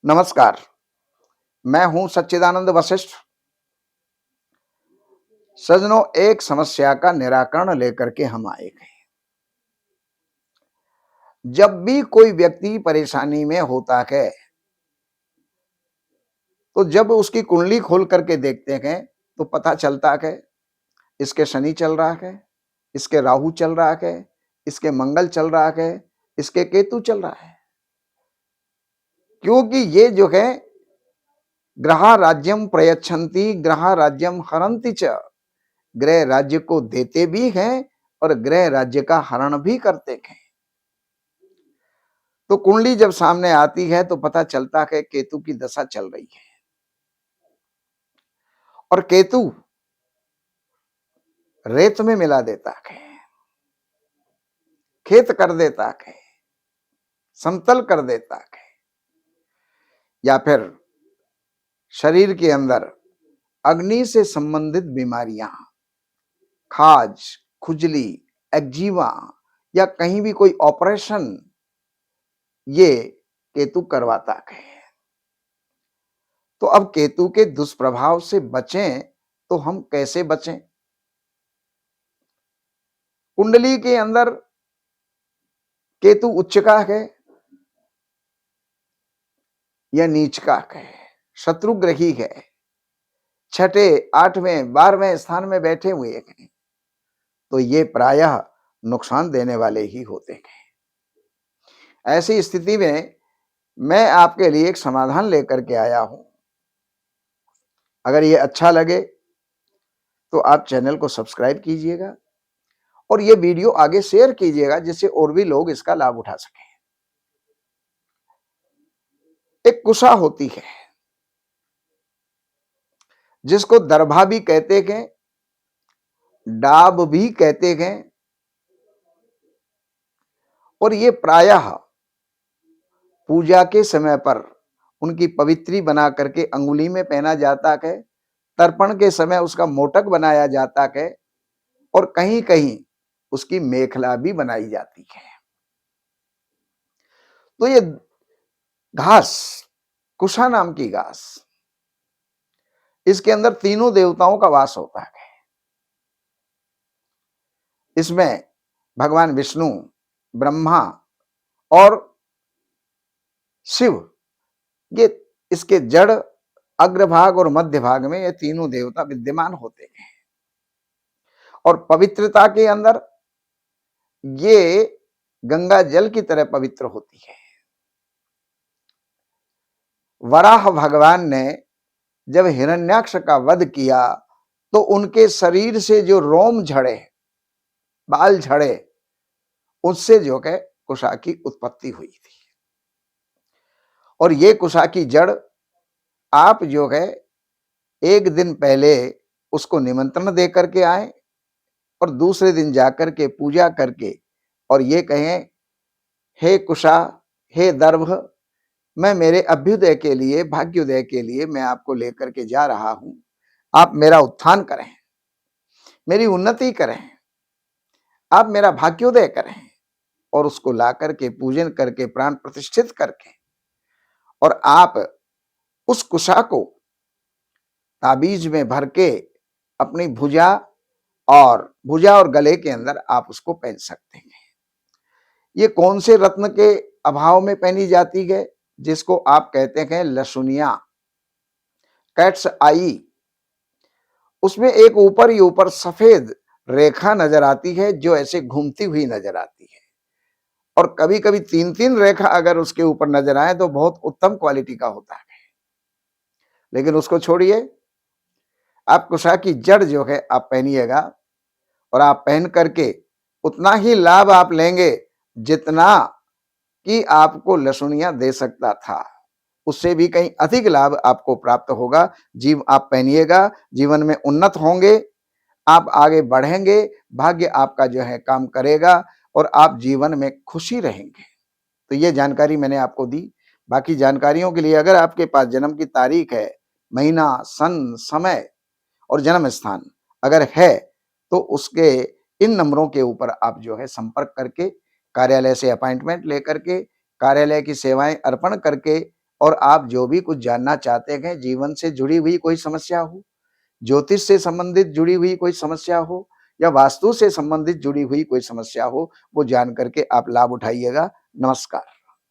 नमस्कार, मैं हूं सच्चिदानंद वशिष्ठ। सज्जनों, एक समस्या का निराकरण लेकर के हम आए हैं। जब भी कोई व्यक्ति परेशानी में होता है, तो जब उसकी कुंडली खोल करके देखते हैं, तो पता चलता है इसके शनि चल रहा है, इसके राहु चल रहा है, इसके मंगल चल रहा है, इसके केतु चल रहा है। क्योंकि ये जो है ग्रह राज्यम प्रयच्छन्ति, ग्रह राज्यम हरन्ति च, ग्रह राज्य को देते भी हैं और ग्रह राज्य का हरण भी करते हैं। तो कुंडली जब सामने आती है तो पता चलता है केतु की दशा चल रही है, और केतु रेत में मिला देता है, खेत कर देता है, समतल कर देता है, या फिर शरीर के अंदर अग्नि से संबंधित बीमारियां, खाज, खुजली, एक्जिमा, या कहीं भी कोई ऑपरेशन ये केतु करवाता है। तो अब केतु के दुष्प्रभाव से बचें तो हम कैसे बचें? कुंडली के अंदर केतु उच्च का है या नीच का है, शत्रुग्रही है, छठे, आठवें, 12वें स्थान में बैठे हुए हैं, तो ये प्रायः नुकसान देने वाले ही होते हैं। ऐसी स्थिति में मैं आपके लिए एक समाधान लेकर के आया हूं। अगर ये अच्छा लगे तो आप चैनल को सब्सक्राइब कीजिएगा और ये वीडियो आगे शेयर कीजिएगा, जिससे और भी लोग इसका लाभ उठा सकें। एक कुशा होती है जिसको दरभा भी कहते हैं, डाब भी कहते हैं, और ये प्रायः पूजा के समय पर उनकी पवित्री बना करके अंगुली में पहना जाता है, तर्पण के समय उसका मोटक बनाया जाता है, और कहीं कहीं उसकी मेखला भी बनाई जाती है। तो ये घास, कुशा नाम की घास, इसके अंदर तीनों देवताओं का वास होता है। इसमें भगवान विष्णु, ब्रह्मा और शिव, ये इसके जड़, अग्रभाग और मध्य भाग में ये तीनों देवता विद्यमान होते हैं। और पवित्रता के अंदर ये गंगा जल की तरह पवित्र होती है। वराह भगवान ने जब हिरण्याक्ष का वध किया तो उनके शरीर से जो रोम झड़े, बाल झड़े, उससे जो है कुशा की उत्पत्ति हुई थी। और ये कुशा की जड़ आप जो है एक दिन पहले उसको निमंत्रण दे करके आए और दूसरे दिन जाकर के पूजा करके और ये कहें, हे कुशा, हे दर्भ, मैं मेरे अभ्युदय के लिए, भाग्योदय के लिए मैं आपको लेकर के जा रहा हूं। आप मेरा उत्थान करें, मेरी उन्नति करें, आप मेरा भाग्योदय करें। और उसको ला करके पूजन करके प्राण प्रतिष्ठित करके और आप उस कुशा को ताबीज में भर के अपनी भुजा और गले के अंदर आप उसको पहन सकते हैं। ये कौन से रत्न के अभाव में पहनी जाती है? जिसको आप कहते हैं लसुनिया, कैट्स आई। उसमें एक ऊपर ही ऊपर सफेद रेखा नजर आती है जो ऐसे घूमती हुई नजर आती है, और कभी कभी 3-3 रेखा अगर उसके ऊपर नजर आए तो बहुत उत्तम क्वालिटी का होता है। लेकिन उसको छोड़िए, आप कुशा की जड़ जो है आप पहनिएगा, और आप पहन करके उतना ही लाभ आप लेंगे जितना कि आपको लसुनिया दे सकता था। उससे भी कहीं अधिक लाभ आपको प्राप्त होगा। आप पहनिएगा, जीवन में उन्नत होंगे, आप आगे बढ़ेंगे, भाग्य आपका जो है काम करेगा और आप जीवन में खुशी रहेंगे। तो ये जानकारी मैंने आपको दी। बाकी जानकारियों के लिए अगर आपके पास जन्म की तारीख है, महीना, सन, समय और जन्म स्थान अगर है, तो उसके इन नंबरों के ऊपर आप जो है संपर्क करके कार्यालय से अपॉइंटमेंट लेकर के कार्यालय की सेवाएं अर्पण करके और आप जो भी कुछ जानना चाहते हैं, जीवन से जुड़ी हुई कोई समस्या हो, ज्योतिष से संबंधित जुड़ी हुई कोई समस्या हो या वास्तु से संबंधित जुड़ी हुई कोई समस्या हो, वो जान करके आप लाभ उठाइएगा। नमस्कार।